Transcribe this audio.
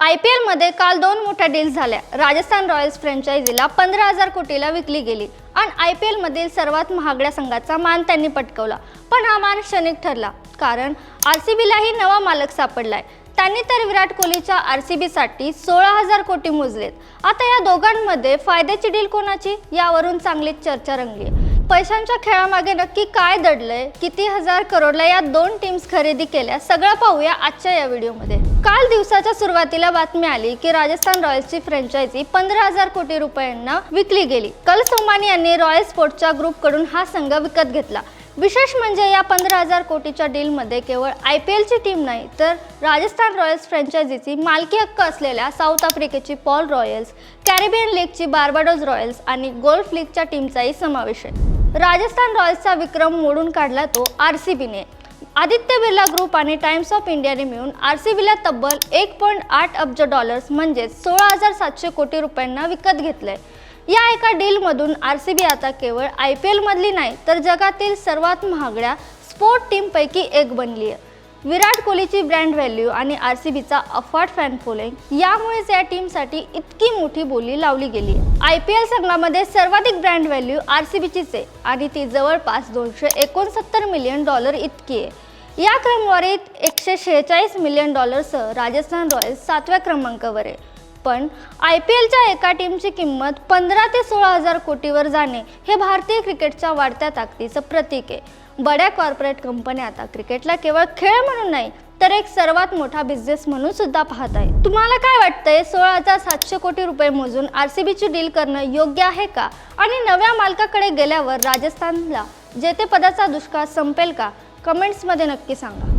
IPL मध्ये काल दोन मोठ्या डील्स झाल्या। राजस्थान रॉयल्स फ्रँचायझीला 15,000 कोटीला विकली गेली आणि IPL मधील सर्वात महागड्या संघाचा मान त्यांनी पटकावला। पण हा मान क्षणिक ठरला, कारण RCBलाही नवा मालक सापडलाय। त्यांनी तर विराट कोहलीच्या RCB साठी 16,000 कोटी मोजलेत। आता या दोघांमध्ये फायद्याची डील कोणाची, यावरून चांगलीच चर्चा रंगली। पैशांच्या खेळामागे नक्की काय दडलंय, किती हजार करोडला या दोन टीम्स खरेदी केल्या, सगळं पाहूया आजच्या या व्हिडिओमध्ये। काल दिवसाच्या सुरुवातीला बातमी आली की राजस्थान रॉयल्सची फ्रँचायझी 15,000 कोटी रुपयांना विकली गेली। कल सोमानी यांनी रॉयल स्पोर्ट्सच्या ग्रुपकडून हा संघ विकत घेतला। विशेष म्हणजे या 15,000 कोटीच्या डीलमध्ये केवळ IPLची टीम नाही, तर राजस्थान रॉयल्स फ्रँचायझीची मालकी हक्क असलेल्या साऊथ आफ्रिकेची पॉल रॉयल्स, कॅरिबियन लीगची बार्बाडोस रॉयल्स आणि गोल्फ लीगच्या टीमचाही समावेश आहे। राजस्थान रॉयल्सचा विक्रम मोडून काढला तो RCBने। आदित्य बिर्ला ग्रुप आणि टाइम्स ऑफ इंडियाने मिळून RCBला तब्बल 1.8 अब्ज डॉलर्स म्हणजे 16,700 कोटी रुपयांना विकत घेतलंय। या एका डीलमधून RCB आता केवळ IPL मधली नाही, तर जगातील सर्वात महागड्या स्पोर्ट टीमपैकी एक बनली आहे। विराट कोहलीची ब्रँड व्हॅल्यू आणि RCBचा अफाट फॅन फॉलोइंग यामुळेच या टीमसाठी इतकी मोठी बोली लावली गेली आहे। IPL संघामध्ये सर्वाधिक ब्रँड व्हॅल्यू RCBचीच आहे आणि ती जवळपास $269 मिलियन इतकी आहे। या क्रमवारीत $146 मिलियन राजस्थान रॉयल्स 7व्या क्रमांकावर आहे। पण IPLच्या एका टीमची किंमत 15 ते 16,000 कोटीवर जाणे हे भारतीय क्रिकेटच्या वाढत्या ताकदीचं प्रतीक आहे। बड्या कॉर्पोरेट कंपन्या आता क्रिकेटला केवळ खेळ म्हणून नाही, तर एक सर्वात मोठा बिझनेस म्हणून सुद्धा पाहत आहे। तुम्हाला काय वाटतंय, 16,700 कोटी रुपये मोजून RCBची डील करणं योग्य आहे का? आणि नव्या मालकाकडे गेल्यावर राजस्थानला जेतेपदाचा दुष्काळ संपेल का? कमेंट्समध्ये नक्की सांगा।